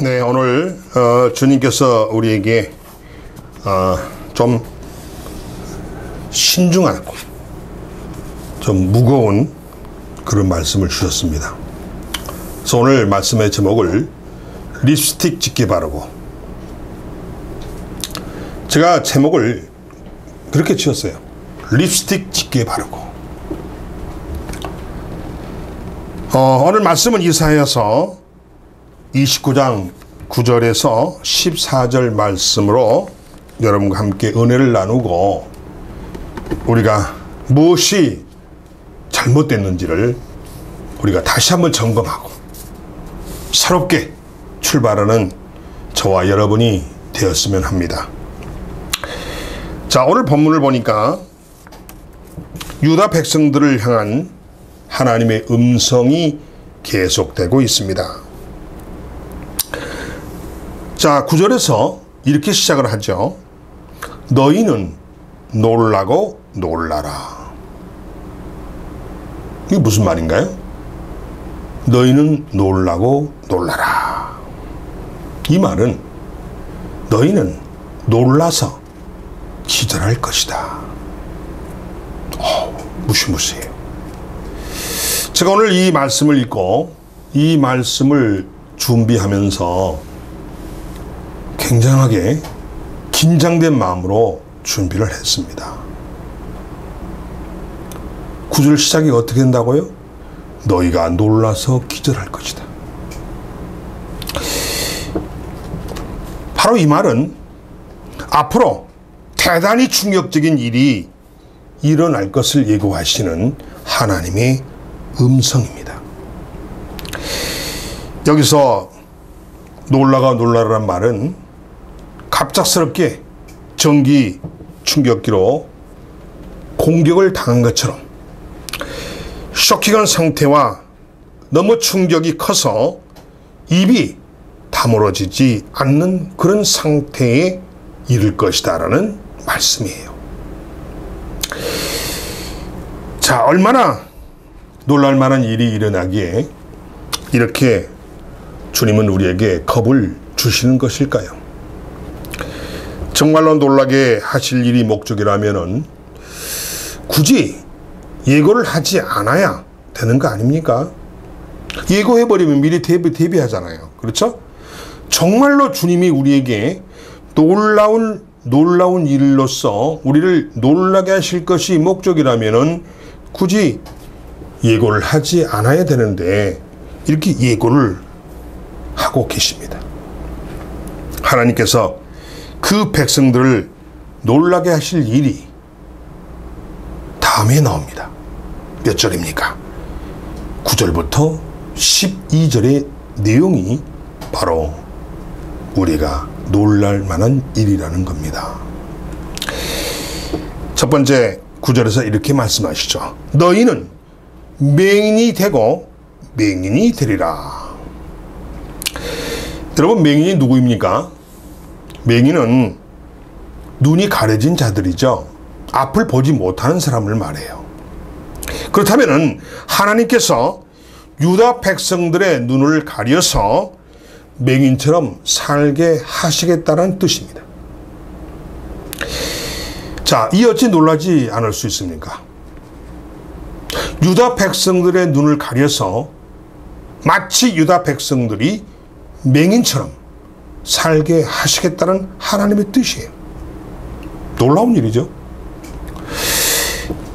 네, 오늘 주님께서 우리에게 좀 신중하고 좀 무거운 그런 말씀을 주셨습니다. 그래서 오늘 말씀의 제목을 립스틱 짙게 바르고, 제가 제목을 그렇게 지었어요. 립스틱 짙게 바르고. 오늘 말씀은 이사야서 29장 9절에서 14절 말씀으로 여러분과 함께 은혜를 나누고, 우리가 무엇이 잘못됐는지를 우리가 다시 한번 점검하고 새롭게 출발하는 저와 여러분이 되었으면 합니다. 자, 오늘 본문을 보니까 유다 백성들을 향한 하나님의 음성이 계속되고 있습니다. 자, 9절에서 이렇게 시작을 하죠. 너희는 놀라고 놀라라. 이게 무슨 말인가요? 너희는 놀라고 놀라라. 이 말은 너희는 놀라서 기절할 것이다. 무시무시해요. 제가 오늘 이 말씀을 읽고 이 말씀을 준비하면서 굉장하게 긴장된 마음으로 준비를 했습니다. 9절 시작이 어떻게 된다고요? 너희가 놀라서 기절할 것이다. 바로 이 말은 앞으로 대단히 충격적인 일이 일어날 것을 예고하시는 하나님의 음성입니다. 여기서 놀라가 놀라라는 말은 갑작스럽게 전기 충격기로 공격을 당한 것처럼 쇼킹한 상태와 너무 충격이 커서 입이 다물어지지 않는 그런 상태에 이를 것이다 라는 말씀이에요. 자, 얼마나 놀랄 만한 일이 일어나기에 이렇게 주님은 우리에게 겁을 주시는 것일까요? 정말로 놀라게 하실 일이 목적이라면은 굳이 예고를 하지 않아야 되는 거 아닙니까? 예고해버리면 미리 대비하잖아요. 그렇죠? 정말로 주님이 우리에게 놀라운 일로서 우리를 놀라게 하실 것이 목적이라면은 굳이 예고를 하지 않아야 되는데 이렇게 예고를 하고 계십니다. 하나님께서 그 백성들을 놀라게 하실 일이 다음에 나옵니다. 몇 절입니까? 9절부터 12절의 내용이 바로 우리가 놀랄 만한 일이라는 겁니다. 첫 번째 9절에서 이렇게 말씀하시죠. 너희는 맹인이 되고 맹인이 되리라. 여러분, 맹인이 누구입니까? 맹인은 눈이 가려진 자들이죠. 앞을 보지 못하는 사람을 말해요. 그렇다면 하나님께서 유다 백성들의 눈을 가려서 맹인처럼 살게 하시겠다는 뜻입니다. 자, 이 어찌 놀라지 않을 수 있습니까? 유다 백성들의 눈을 가려서 마치 유다 백성들이 맹인처럼 살게 하시겠다는 하나님의 뜻이에요. 놀라운 일이죠.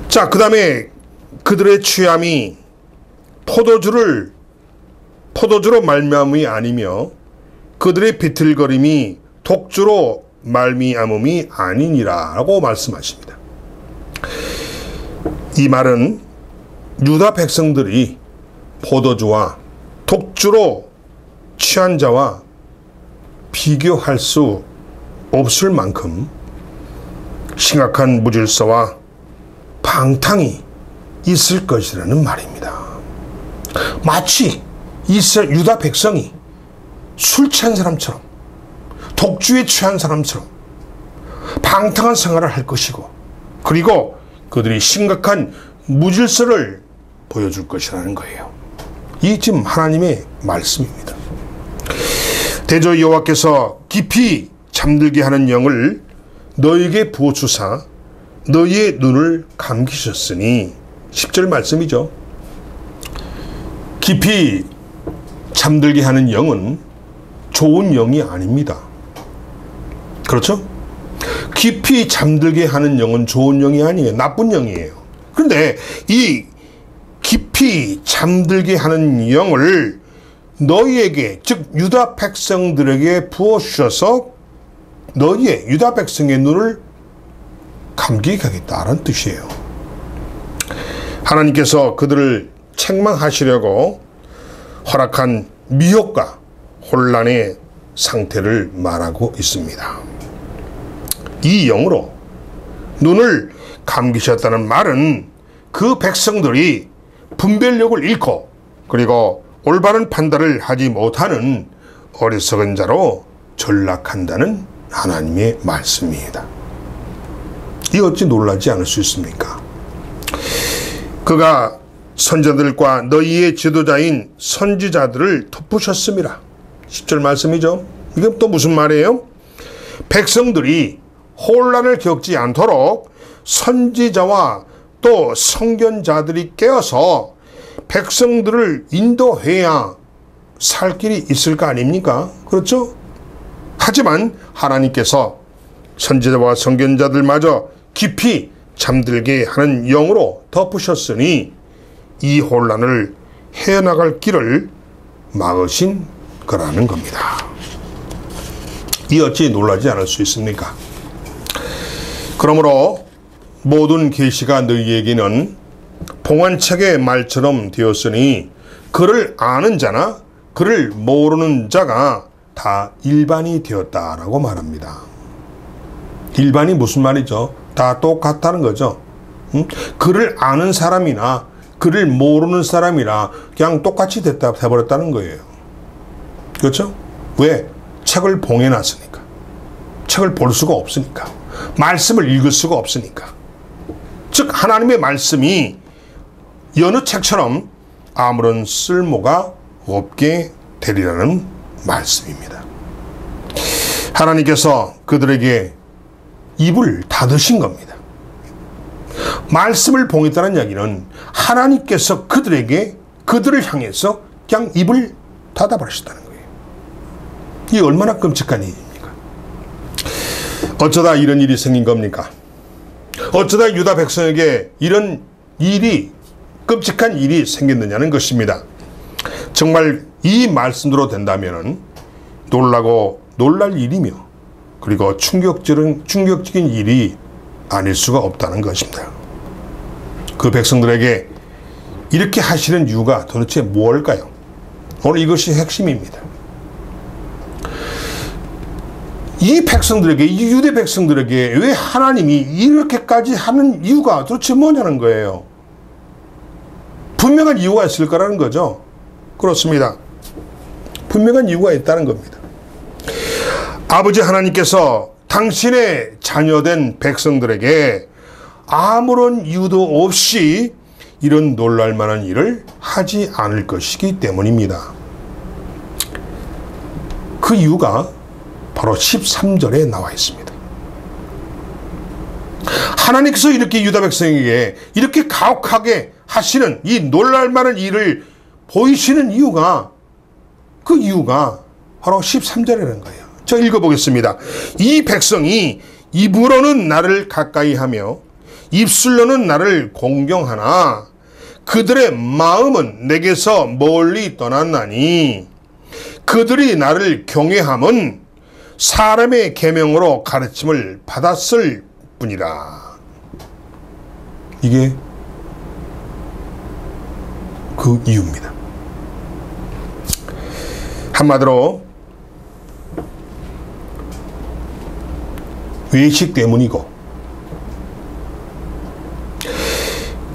자, 그 다음에 그들의 취함이 포도주로 말미암음이 아니며 그들의 비틀거림이 독주로 말미암음이 아니니라 라고 말씀하십니다. 이 말은 유다 백성들이 포도주와 독주로 취한 자와 비교할 수 없을 만큼 심각한 무질서와 방탕이 있을 것이라는 말입니다. 마치 유다 백성이 술 취한 사람처럼, 독주에 취한 사람처럼 방탕한 생활을 할 것이고, 그리고 그들이 심각한 무질서를 보여줄 것이라는 거예요. 이 지금 하나님의 말씀입니다. 대저 여호와께서 깊이 잠들게 하는 영을 너희에게 부어주사 너희의 눈을 감기셨으니 10절 말씀이죠. 깊이 잠들게 하는 영은 좋은 영이 아닙니다. 그렇죠? 깊이 잠들게 하는 영은 좋은 영이 아니에요. 나쁜 영이에요. 그런데 이 깊이 잠들게 하는 영을 너희에게, 즉 유다 백성들에게 부어주셔서 너희의 유다 백성의 눈을 감기게 하겠다는 뜻이에요. 하나님께서 그들을 책망하시려고 허락한 미혹과 혼란의 상태를 말하고 있습니다. 이 영으로 눈을 감기셨다는 말은 그 백성들이 분별력을 잃고 그리고 올바른 판단을 하지 못하는 어리석은 자로 전락한다는 하나님의 말씀입니다. 이 어찌 놀라지 않을 수 있습니까? 그가 선자들과 너희의 지도자인 선지자들을 덮으셨습니다. 10절 말씀이죠. 이건 또 무슨 말이에요? 백성들이 혼란을 겪지 않도록 선지자와 또 선견자들이 깨어서 백성들을 인도해야 살 길이 있을 거 아닙니까? 그렇죠? 하지만 하나님께서 선지자와 선견자들마저 깊이 잠들게 하는 영으로 덮으셨으니 이 혼란을 헤어나갈 길을 막으신 거라는 겁니다. 이 어찌 놀라지 않을 수 있습니까? 그러므로 모든 계시가 너희에게는 봉안책의 말처럼 되었으니 그를 아는 자나 그를 모르는 자가 다 일반이 되었다라고 말합니다. 일반이 무슨 말이죠? 다 똑같다는 거죠. 그를 아는 사람이나 그를 모르는 사람이나 그냥 똑같이 돼버렸다는 거예요. 그렇죠? 왜? 책을 봉해놨으니까. 책을 볼 수가 없으니까. 말씀을 읽을 수가 없으니까. 즉 하나님의 말씀이 여느 책처럼 아무런 쓸모가 없게 되리라는 말씀입니다. 하나님께서 그들에게 입을 닫으신 겁니다. 말씀을 봉했다는 이야기는 하나님께서 그들을 향해서 그냥 입을 닫아버리셨다는 거예요. 이게 얼마나 끔찍한 일입니까? 어쩌다 이런 일이 생긴 겁니까? 어쩌다 유다 백성에게 이런 일이, 끔찍한 일이 생겼느냐는 것입니다. 정말 이 말씀대로 된다면 놀라고 놀랄 일이며 그리고 충격적인 일이 아닐 수가 없다는 것입니다. 그 백성들에게 이렇게 하시는 이유가 도대체 무엇일까요? 오늘 이것이 핵심입니다. 이 백성들에게, 이 유대 백성들에게 왜 하나님이 이렇게까지 하는 이유가 도대체 뭐냐는 거예요. 분명한 이유가 있을 거라는 거죠. 그렇습니다. 분명한 이유가 있다는 겁니다. 아버지 하나님께서 당신의 자녀된 백성들에게 아무런 이유도 없이 이런 놀랄만한 일을 하지 않을 것이기 때문입니다. 그 이유가 바로 13절에 나와 있습니다. 하나님께서 이렇게 유다 백성에게 이렇게 가혹하게 하시는 이 놀랄만한 일을 보이시는 이유가, 그 이유가 바로 13절이라는 거예요. 저 읽어보겠습니다. 이 백성이 입으로는 나를 가까이 하며 입술로는 나를 공경하나 그들의 마음은 내게서 멀리 떠났나니 그들이 나를 경외함은 사람의 계명으로 가르침을 받았을 뿐이라. 이게 그 이유입니다. 한마디로 외식 때문이고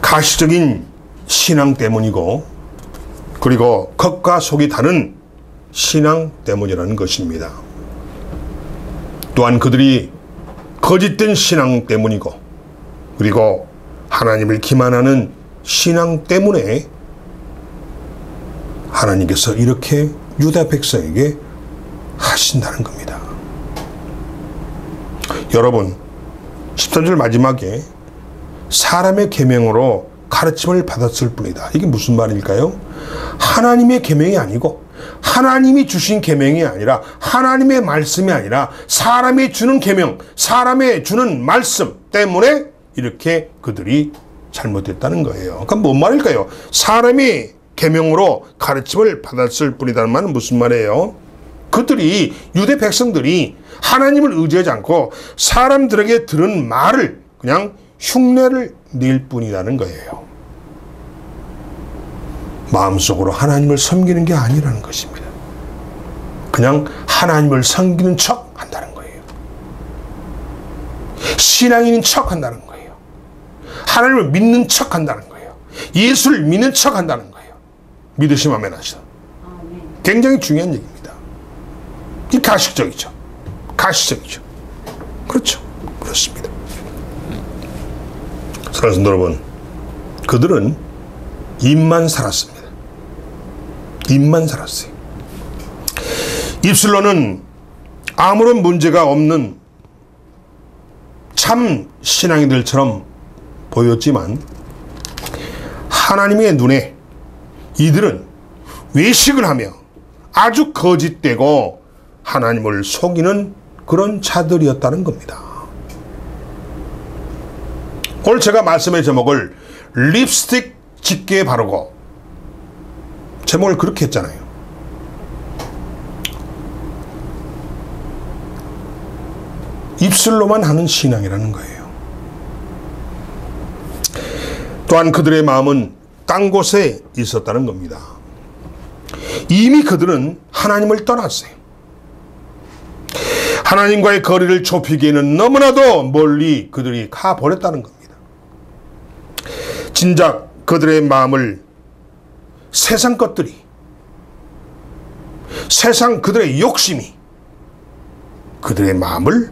가시적인 신앙 때문이고 그리고 겉과 속이 다른 신앙 때문이라는 것입니다. 또한 그들이 거짓된 신앙 때문이고 그리고 하나님을 기만하는 신앙 때문에 하나님께서 이렇게 유다 백성에게 하신다는 겁니다. 여러분, 13절 마지막에 사람의 계명으로 가르침을 받았을 뿐이다. 이게 무슨 말일까요? 하나님의 계명이 아니고 하나님이 주신 계명이 아니라 하나님의 말씀이 아니라 사람이 주는 계명, 사람이 주는 말씀 때문에 이렇게 그들이 잘못했다는 거예요. 그러니까 뭔 말일까요? 사람이 계명으로 가르침을 받았을 뿐이다는 말은 무슨 말이에요? 그들이 유대 백성들이 하나님을 의지하지 않고 사람들에게 들은 말을 그냥 흉내를 낼 뿐이라는 거예요. 마음속으로 하나님을 섬기는 게 아니라는 것입니다. 그냥 하나님을 섬기는 척 한다는 거예요. 신앙인인 척 한다는 거예요. 하나님을 믿는 척 한다는 거예요. 예수를 믿는 척 한다는 거예요. 믿으시면 아멘 하시죠. 굉장히 중요한 얘기입니다. 이 가식적이죠. 가시적이죠. 그렇죠. 그렇습니다. 사랑하는 성도 여러분, 그들은 입만 살았습니다. 입만 살았어요. 입술로는 아무런 문제가 없는 참 신앙인들처럼 보였지만 하나님의 눈에 이들은 외식을 하며 아주 거짓되고 하나님을 속이는 그런 자들이었다는 겁니다. 오늘 제가 말씀의 제목을 립스틱 짙게 바르고, 제목을 그렇게 했잖아요. 입술로만 하는 신앙이라는 거예요. 또한 그들의 마음은 딴 곳에 있었다는 겁니다. 이미 그들은 하나님을 떠났어요. 하나님과의 거리를 좁히기에는 너무나도 멀리 그들이 가버렸다는 겁니다. 진작 그들의 마음을 세상 것들이, 세상 그들의 욕심이 그들의 마음을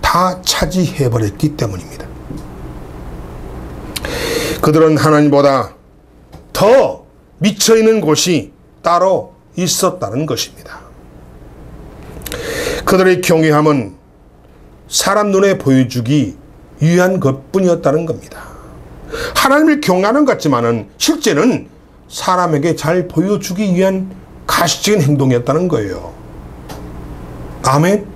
다 차지해버렸기 때문입니다. 그들은 하나님보다 더 미쳐있는 곳이 따로 있었다는 것입니다. 그들의 경외함은 사람 눈에 보여주기 위한 것뿐이었다는 겁니다. 하나님을 경외하는 것 같지만은 실제는 사람에게 잘 보여주기 위한 가시적인 행동이었다는 거예요. 아멘.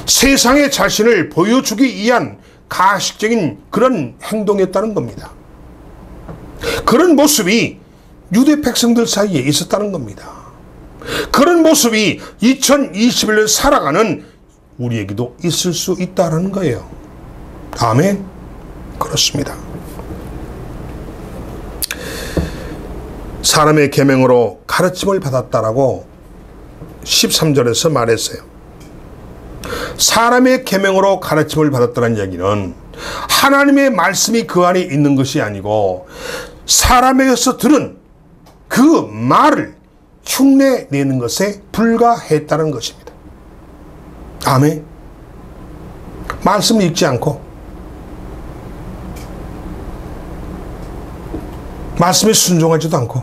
세상에 자신을 보여주기 위한 가식적인 그런 행동이었다는 겁니다. 그런 모습이 유대 백성들 사이에 있었다는 겁니다. 그런 모습이 2021년 살아가는 우리에게도 있을 수 있다는 거예요. 아멘. 그렇습니다. 사람의 계명으로 가르침을 받았다라고 13절에서 말했어요. 사람의 계명으로 가르침을 받았다는 얘기는 하나님의 말씀이 그 안에 있는 것이 아니고 사람에게서 들은 그 말을 흉내내는 것에 불과했다는 것입니다. 아멘. 말씀을 읽지 않고 말씀에 순종하지도 않고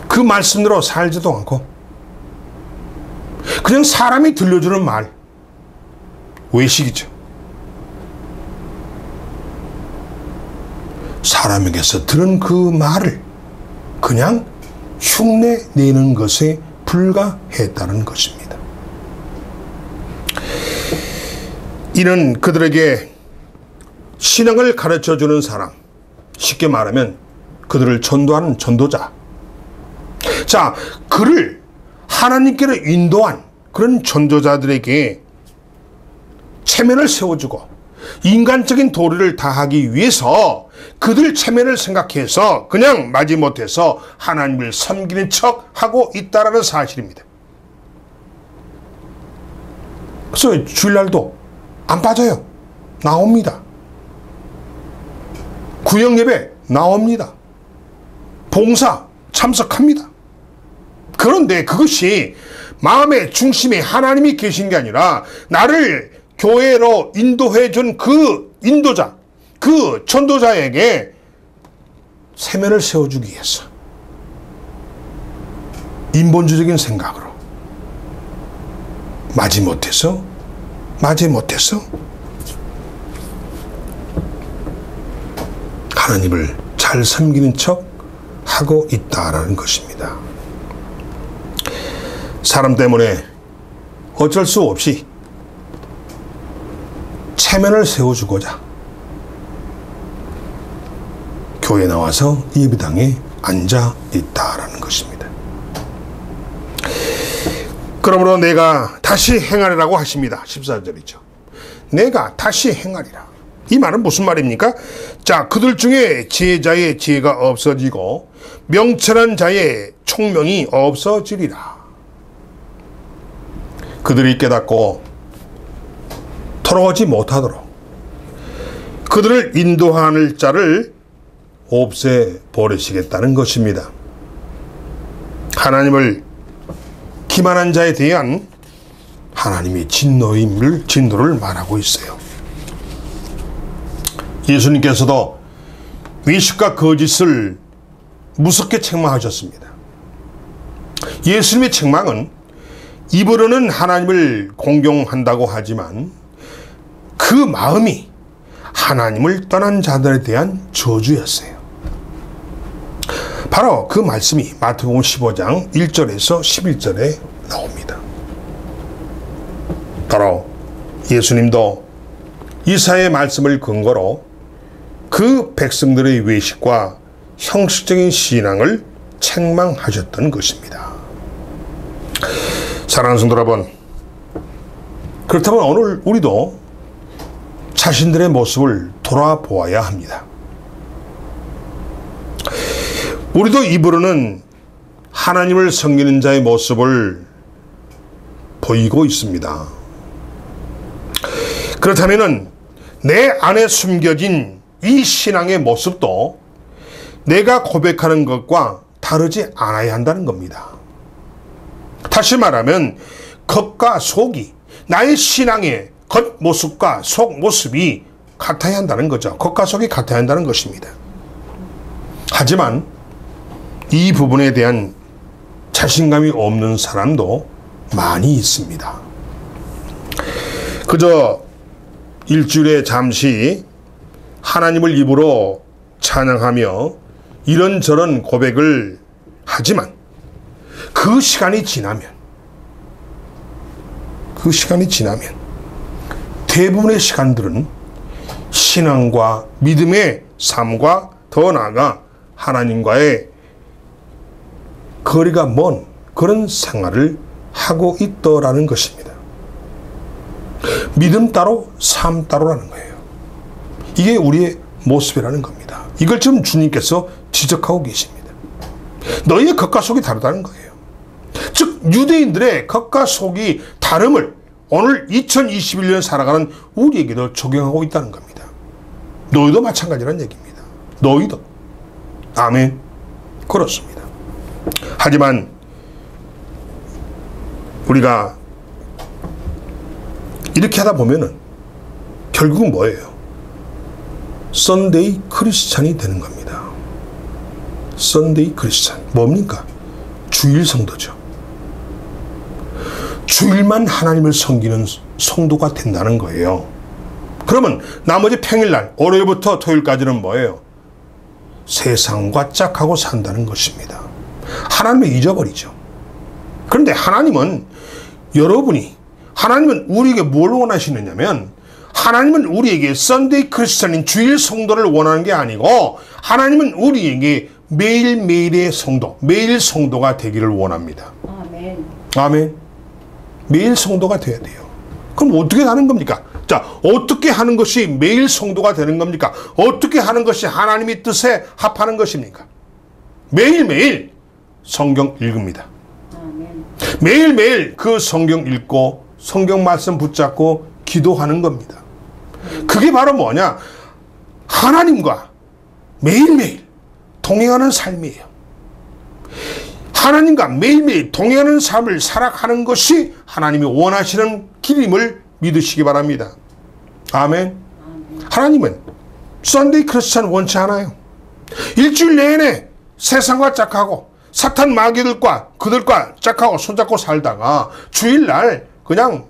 그 말씀대로 살지도 않고 그냥 사람이 들려주는 말, 외식이죠. 사람에게서 들은 그 말을 그냥 흉내내는 것에 불과했다는 것입니다. 이는 그들에게 신앙을 가르쳐주는 사람, 쉽게 말하면 그들을 전도하는 전도자, 자, 그를 하나님께로 인도한 그런 전도자들에게 체면을 세워주고 인간적인 도리를 다하기 위해서 그들 체면을 생각해서 그냥 마지못해서 하나님을 섬기는 척하고 있다는 사실입니다. 그래서 주일날도 안 빠져요. 나옵니다. 구역예배 나옵니다. 봉사 참석합니다. 그런데 그것이 마음의 중심에 하나님이 계신 게 아니라 나를 교회로 인도해 준 그 인도자, 그 전도자에게 세면을 세워주기 위해서 인본주의적인 생각으로 마지못해서 하나님을 잘 섬기는 척 하고 있다라는 것입니다. 사람 때문에 어쩔 수 없이 체면을 세워주고자 교회에 나와서 예배당에 앉아 있다라는 것입니다. 그러므로 내가 다시 행하리라고 하십니다. 14절이죠. 내가 다시 행하리라. 이 말은 무슨 말입니까? 자, 그들 중에 지혜자의 지혜가 없어지고 명철한 자의 총명이 없어지리라. 그들이 깨닫고 돌아오지 못하도록 그들을 인도하는 자를 없애버리시겠다는 것입니다. 하나님을 기만한 자에 대한 하나님의 진노를 말하고 있어요. 예수님께서도 외식과 거짓을 무섭게 책망하셨습니다. 예수님의 책망은 입으로는 하나님을 공경한다고 하지만 그 마음이 하나님을 떠난 자들에 대한 저주였어요. 바로 그 말씀이 마태복음 15장 1절에서 11절에 나옵니다. 바로 예수님도 이사야의 말씀을 근거로 그 백성들의 외식과 형식적인 신앙을 책망하셨던 것입니다. 사랑하는 성도 여러분, 그렇다면 오늘 우리도 자신들의 모습을 돌아보아야 합니다. 우리도 입으로는 하나님을 섬기는 자의 모습을 보이고 있습니다. 그렇다면 내 안에 숨겨진 이 신앙의 모습도 내가 고백하는 것과 다르지 않아야 한다는 겁니다. 다시 말하면 겉과 속이, 나의 신앙의 겉모습과 속모습이 같아야 한다는 거죠. 겉과 속이 같아야 한다는 것입니다. 하지만 이 부분에 대한 자신감이 없는 사람도 많이 있습니다. 그저 일주일에 잠시 하나님을 입으로 찬양하며 이런저런 고백을 하지만 그 시간이 지나면 대부분의 시간들은 신앙과 믿음의 삶과 더 나아가 하나님과의 거리가 먼 그런 생활을 하고 있더라는 것입니다. 믿음 따로 삶 따로라는 거예요. 이게 우리의 모습이라는 겁니다. 이걸 지금 주님께서 지적하고 계십니다. 너희의 겉과 속이 다르다는 거예요. 즉 유대인들의 겉과 속이 다름을 오늘 2021년 살아가는 우리에게도 적용하고 있다는 겁니다. 너희도 마찬가지라는 얘기입니다. 너희도. 아멘. 그렇습니다. 하지만 우리가 이렇게 하다 보면은 결국은 뭐예요? 썬데이 크리스찬이 되는 겁니다. 썬데이 크리스찬. 뭡니까? 주일 성도죠. 주일만 하나님을 섬기는 성도가 된다는 거예요. 그러면 나머지 평일날, 월요일부터 토요일까지는 뭐예요? 세상과 짝하고 산다는 것입니다. 하나님을 잊어버리죠. 그런데 하나님은 우리에게 뭘 원하시느냐면 하나님은 우리에게 썬데이 크리스찬인 주일 성도를 원하는 게 아니고 하나님은 우리에게 매일매일의 성도, 매일 성도가 되기를 원합니다. 아멘. 아멘. 매일 성도가 돼야 돼요. 그럼 어떻게 하는 겁니까? 자, 어떻게 하는 것이 매일 성도가 되는 겁니까? 어떻게 하는 것이 하나님의 뜻에 합하는 것입니까? 매일매일 성경 읽습니다. 아멘. 매일매일 그 성경 읽고 성경 말씀 붙잡고 기도하는 겁니다. 그게 바로 뭐냐? 하나님과 매일매일 동행하는 삶이에요. 하나님과 매일매일 동행하는 삶을 살아가는 것이 하나님이 원하시는 길임을 믿으시기 바랍니다. 아멘. 하나님은 썬데이 크리스찬 원치 않아요. 일주일 내내 세상과 짝하고 사탄 마귀들과 그들과 짝하고 손잡고 살다가 주일날 그냥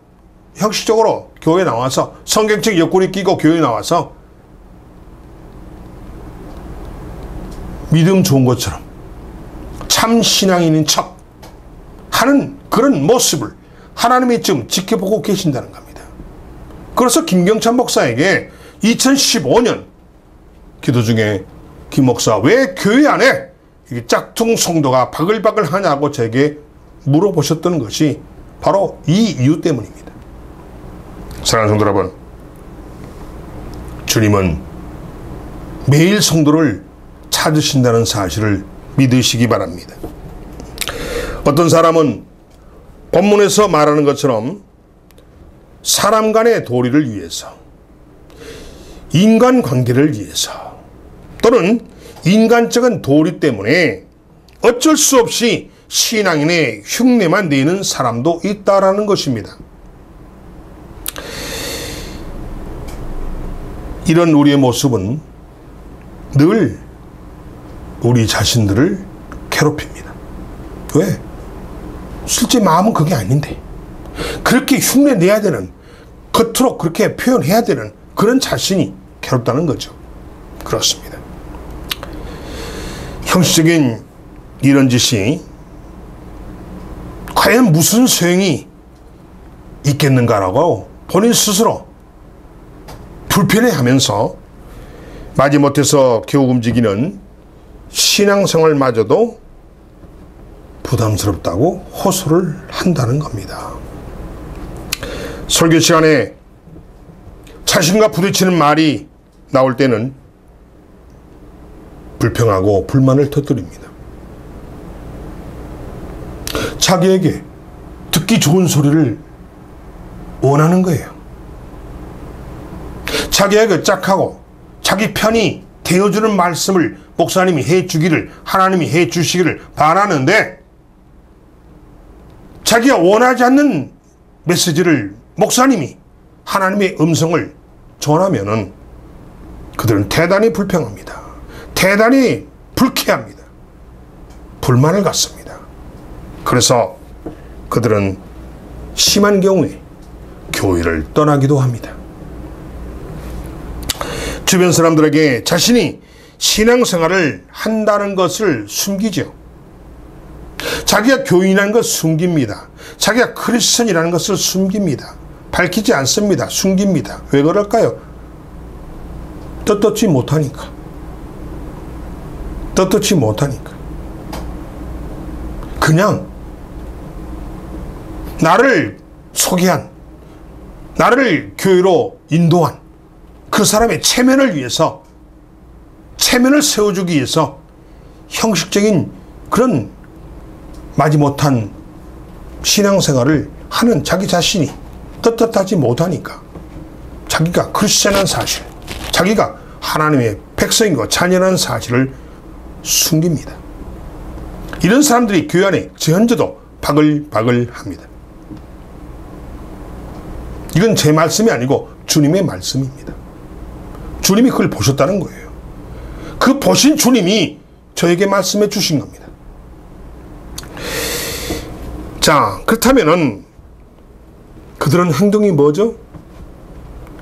형식적으로 교회에 나와서 성경책 옆구리 끼고 교회에 나와서 믿음 좋은 것처럼 참 신앙인인 척 하는 그런 모습을 하나님이 지금 지켜보고 계신다는 겁니다. 그래서 김경찬 목사에게 2015년 기도 중에 김 목사 왜 교회 안에 이게 짝퉁 성도가 바글바글 하냐고 제게 물어보셨던 것이 바로 이 이유 때문입니다. 사랑하는 성도 여러분, 주님은 매일 성도를 찾으신다는 사실을 믿으시기 바랍니다. 어떤 사람은 본문에서 말하는 것처럼 사람 간의 도리를 위해서, 인간관계를 위해서, 또는 인간적인 도리 때문에 어쩔 수 없이 신앙인의 흉내만 내는 사람도 있다라는 것입니다. 이런 우리의 모습은 늘 우리 자신들을 괴롭힙니다. 왜? 실제 마음은 그게 아닌데 그렇게 흉내 내야 되는, 겉으로 그렇게 표현해야 되는 그런 자신이 괴롭다는 거죠. 그렇습니다. 형식적인 이런 짓이 과연 무슨 소용이 있겠는가라고 본인 스스로 불편해하면서 마지못해서 겨우 움직이는 신앙생활마저도 부담스럽다고 호소를 한다는 겁니다. 설교 시간에 자신과 부딪히는 말이 나올 때는 불평하고 불만을 터뜨립니다. 자기에게 듣기 좋은 소리를 원하는 거예요. 자기에게 짝하고 자기 편이 되어주는 말씀을 목사님이 해주기를, 하나님이 해주시기를 바라는데 자기가 원하지 않는 메시지를 목사님이 하나님의 음성을 전하면은 그들은 대단히 불평합니다. 대단히 불쾌합니다. 불만을 갖습니다. 그래서 그들은 심한 경우에 교회를 떠나기도 합니다. 주변 사람들에게 자신이 신앙생활을 한다는 것을 숨기죠. 자기가 교인이라는 것을 숨깁니다. 자기가 크리스천이라는 것을 숨깁니다. 밝히지 않습니다. 숨깁니다. 왜 그럴까요? 떳떳지 못하니까. 떳떳지 못하니까. 그냥 나를 소개한, 나를 교회로 인도한 그 사람의 체면을 위해서, 체면을 세워주기 위해서 형식적인 그런 마지못한 신앙생활을 하는 자기 자신이 떳떳하지 못하니까 자기가 크리스천한 사실, 자기가 하나님의 백성이고 자녀라는 사실을 숨깁니다. 이런 사람들이 교회 안에 현재도 바글바글합니다. 이건 제 말씀이 아니고 주님의 말씀입니다. 주님이 그걸 보셨다는 거예요. 그 보신 주님이 저에게 말씀해 주신 겁니다. 자, 그렇다면은 그들은 행동이 뭐죠?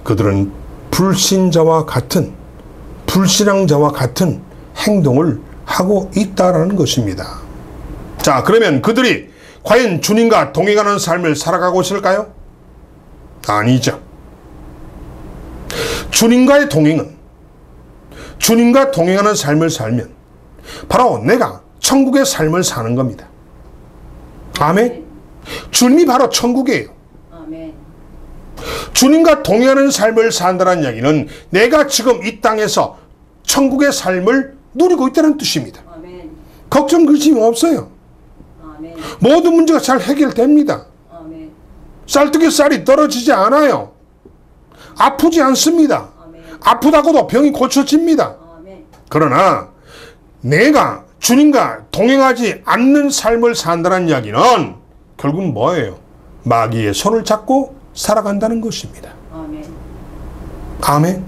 그들은 불신자와 같은, 불신앙자와 같은 행동을 하고 있다라는 것입니다. 자, 그러면 그들이 과연 주님과 동행하는 삶을 살아가고 있을까요? 아니죠. 주님과의 동행은, 주님과 동행하는 삶을 살면 바로 내가 천국의 삶을 사는 겁니다. 아멘. 주님이 바로 천국이에요. 아멘. 주님과 동행하는 삶을 산다는 이야기는 내가 지금 이 땅에서 천국의 삶을 누리고 있다는 뜻입니다. 아멘. 걱정 근심이 없어요. 아멘. 모든 문제가 잘 해결됩니다. 아멘. 쌀뜨기 쌀이 떨어지지 않아요. 아프지 않습니다. 아멘. 아프다고도 병이 고쳐집니다. 아멘. 그러나 내가 주님과 동행하지 않는 삶을 산다는 이야기는 결국은 뭐예요? 마귀의 손을 잡고 살아간다는 것입니다. 아멘. 아멘.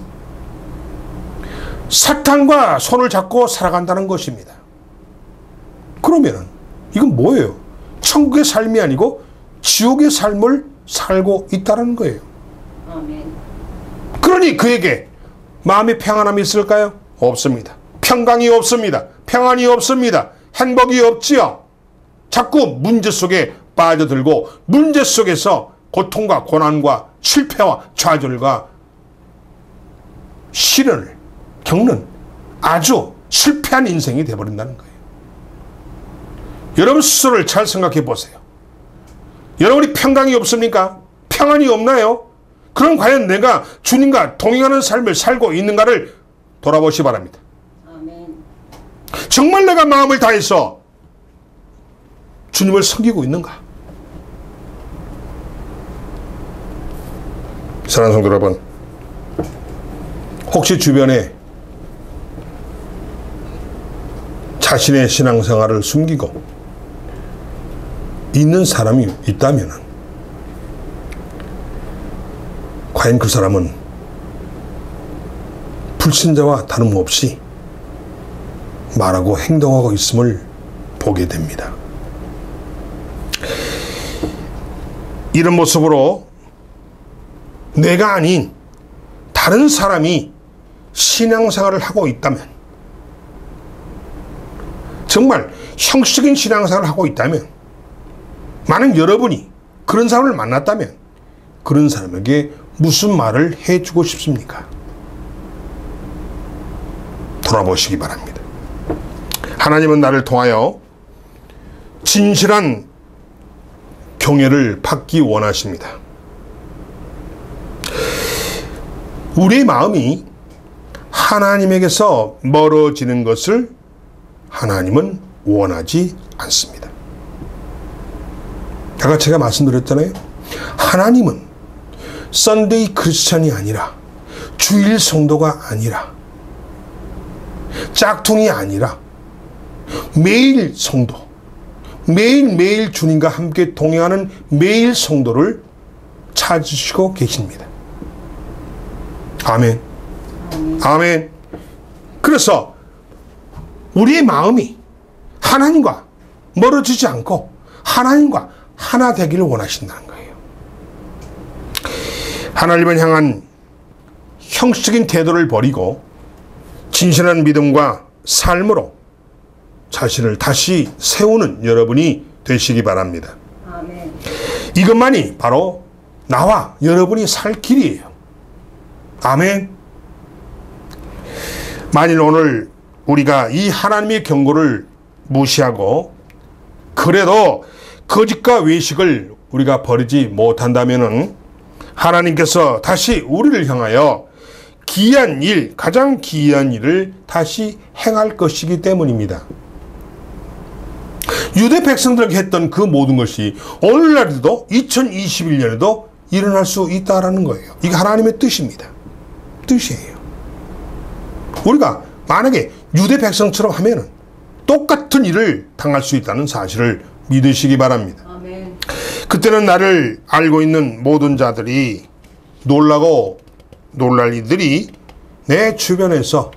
사탄과 손을 잡고 살아간다는 것입니다. 그러면은 이건 뭐예요? 천국의 삶이 아니고 지옥의 삶을 살고 있다는 거예요. 아멘. 그러니 그에게 마음의 평안함이 있을까요? 없습니다. 평강이 없습니다. 평안이 없습니다. 행복이 없지요. 자꾸 문제 속에 빠져들고 문제 속에서 고통과 고난과 실패와 좌절과 시련을 겪는 아주 실패한 인생이 되어버린다는 거예요. 여러분 스스로를 잘 생각해 보세요. 여러분이 평강이 없습니까? 평안이 없나요? 그럼 과연 내가 주님과 동행하는 삶을 살고 있는가를 돌아보시 바랍니다. 아멘. 정말 내가 마음을 다해서 주님을 섬기고 있는가? 사랑하는 성도 여러분, 혹시 주변에 자신의 신앙생활을 숨기고 있는 사람이 있다면 과연 그 사람은 불신자와 다름없이 말하고 행동하고 있음을 보게 됩니다. 이런 모습으로 내가 아닌 다른 사람이 신앙생활을 하고 있다면, 정말 형식적인 신앙생활을 하고 있다면, 만약 여러분이 그런 사람을 만났다면 그런 사람에게 무슨 말을 해주고 싶습니까? 돌아보시기 바랍니다. 하나님은 나를 통하여 진실한 경외를 받기 원하십니다. 우리의 마음이 하나님에게서 멀어지는 것을 하나님은 원하지 않습니다. 아까 제가 말씀드렸잖아요. 하나님은 썬데이 크리스찬이 아니라, 주일 성도가 아니라, 짝퉁이 아니라 매일 성도, 매일매일 주님과 함께 동행하는 매일 성도를 찾으시고 계십니다. 아멘. 아멘. 그래서 우리의 마음이 하나님과 멀어지지 않고 하나님과 하나 되기를 원하신다는 거예요. 하나님을 향한 형식적인 태도를 버리고 진실한 믿음과 삶으로 자신을 다시 세우는 여러분이 되시기 바랍니다. 아멘. 이것만이 바로 나와 여러분이 살 길이에요. 아멘. 만일 오늘 우리가 이 하나님의 경고를 무시하고 그래도 거짓과 외식을 우리가 버리지 못한다면은 하나님께서 다시 우리를 향하여 기이한 일, 가장 기이한 일을 다시 행할 것이기 때문입니다. 유대 백성들에게 했던 그 모든 것이 오늘날에도 2021년에도 일어날 수 있다라는 거예요. 이게 하나님의 뜻입니다. 뜻이에요. 우리가 만약에 유대 백성처럼 하면은 똑같은 일을 당할 수 있다는 사실을 믿으시기 바랍니다. 아멘. 그때는 나를 알고 있는 모든 자들이 놀라고 놀랄 일들이 내 주변에서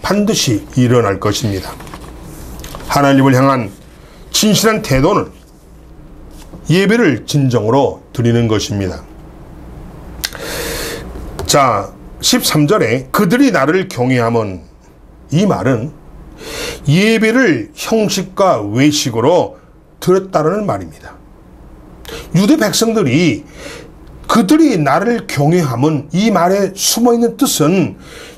반드시 일어날 것입니다. 하나님을 향한 진실한 태도는 예배를 진정으로 드리는 것입니다. 자, 13절에 그들이 나를 경외함은, 이 말은 예배를 형식과 외식으로 드렸다는 말입니다. 유대 백성들이 그들이 나를 경외함은, 이 말에 숨어있는 뜻은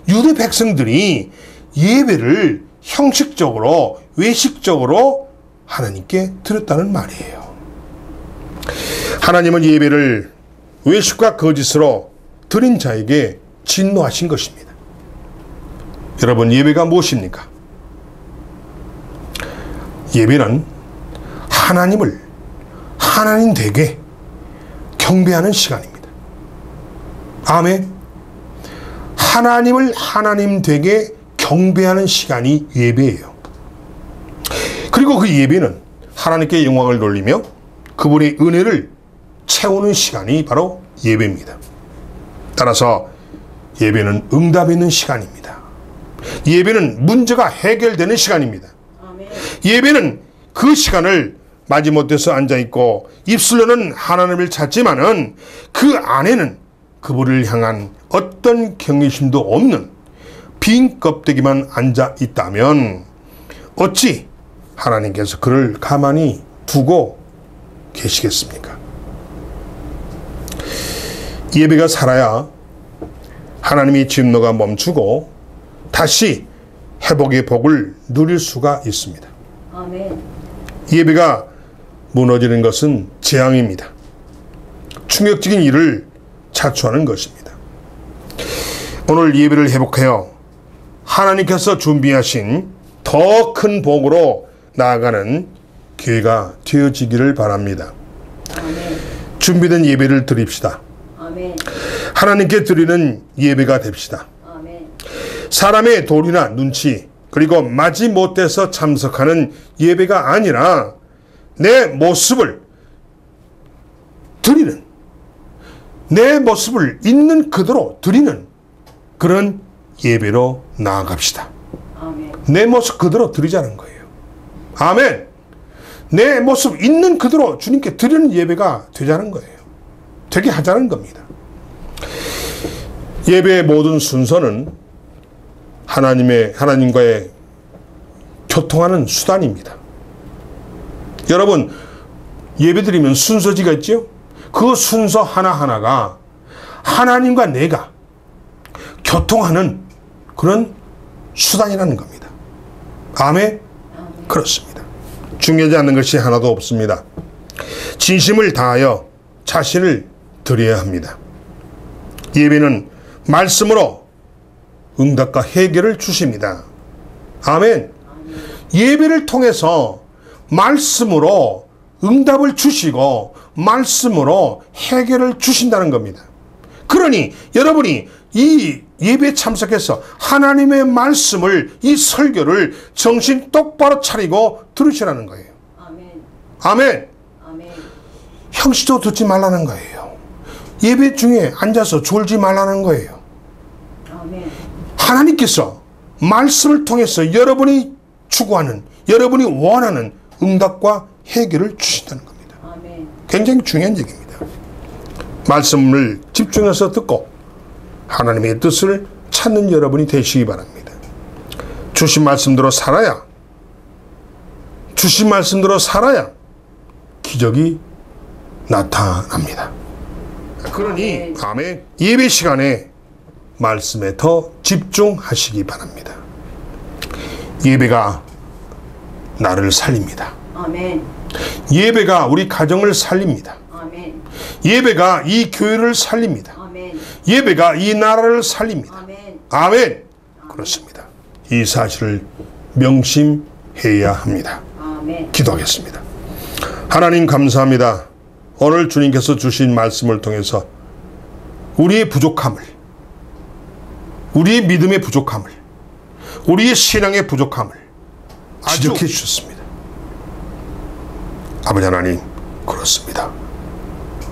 유대 백성들이 예배를 형식적으로 외식적으로 하나님께 드렸다는 말이에요. 하나님은 예배를 외식과 거짓으로 드린 자에게 진노하신 것입니다. 여러분, 예배가 무엇입니까? 예배는 하나님을 하나님 되게 경배하는 시간입니다. 아멘. 하나님을 하나님 되게 경배하는 시간이 예배예요. 그리고 그 예배는 하나님께 영광을 돌리며 그분의 은혜를 채우는 시간이 바로 예배입니다. 따라서 예배는 응답 있는 시간입니다. 예배는 문제가 해결되는 시간입니다. 아멘. 예배는 그 시간을 마지못해서 앉아있고 입술로는 하나님을 찾지만은 그 안에는 그분을 향한 어떤 경외심도 없는 빈 껍데기만 앉아 있다면 어찌 하나님께서 그를 가만히 두고 계시겠습니까? 예배가 살아야 하나님의 진노가 멈추고 다시 회복의 복을 누릴 수가 있습니다. 아멘. 예배가 무너지는 것은 재앙입니다. 충격적인 일을 자초하는 것입니다. 오늘 예배를 회복하여 하나님께서 준비하신 더 큰 복으로 나아가는 기회가 되어지기를 바랍니다. 아멘. 준비된 예배를 드립시다. 아멘. 하나님께 드리는 예배가 됩시다. 아멘. 사람의 도리나 눈치 그리고 마지못해서 참석하는 예배가 아니라 내 모습을 드리는, 내 모습을 있는 그대로 드리는 그런 예배로 나아갑시다. 아멘. 내 모습 그대로 드리자는 거예요. 아멘. 내 모습 있는 그대로 주님께 드리는 예배가 되자는 거예요. 되게 하자는 겁니다. 예배의 모든 순서는 하나님과의 교통하는 수단입니다. 여러분, 예배드리면 순서지가 있죠? 그 순서 하나하나가 하나님과 내가 교통하는 그런 수단이라는 겁니다. 아멘? 그렇습니다. 중요하지 않는 것이 하나도 없습니다. 진심을 다하여 자신을 드려야 합니다. 예배는 말씀으로 응답과 해결을 주십니다. 아멘. 예배를 통해서 말씀으로 응답을 주시고 말씀으로 해결을 주신다는 겁니다. 그러니 여러분이 이 예배에 참석해서 하나님의 말씀을, 이 설교를 정신 똑바로 차리고 들으시라는 거예요. 아멘. 아멘. 아멘. 형식적으로 듣지 말라는 거예요. 예배 중에 앉아서 졸지 말라는 거예요. 아멘. 하나님께서 말씀을 통해서 여러분이 추구하는, 여러분이 원하는 응답과 해결을 주신다는 겁니다. 아멘. 굉장히 중요한 얘기입니다. 말씀을 집중해서 듣고 하나님의 뜻을 찾는 여러분이 되시기 바랍니다. 주신 말씀대로 살아야, 주신 말씀대로 살아야 기적이 나타납니다. 그러니 아멘. 예배 시간에 말씀에 더 집중하시기 바랍니다. 예배가 나를 살립니다. 아멘. 예배가 우리 가정을 살립니다. 아멘. 예배가 이 교회를 살립니다. 아멘. 예배가 이 나라를 살립니다. 아멘. 아멘. 그렇습니다. 이 사실을 명심해야 합니다. 아멘. 기도하겠습니다. 하나님 감사합니다. 오늘 주님께서 주신 말씀을 통해서 우리의 부족함을, 우리의 믿음의 부족함을, 우리의 신앙의 부족함을 지적해 주셨습니다. 아버지 하나님, 그렇습니다.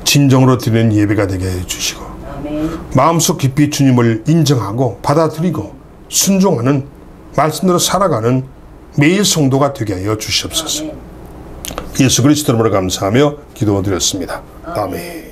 진정으로 드리는 예배가 되게 해주시고 아멘. 마음속 깊이 주님을 인정하고 받아들이고 순종하는, 말씀대로 살아가는 매일 성도가 되게 하여 주시옵소서. 아멘. 예수 그리스도 이름으로 감사하며 기도드렸습니다. 아멘.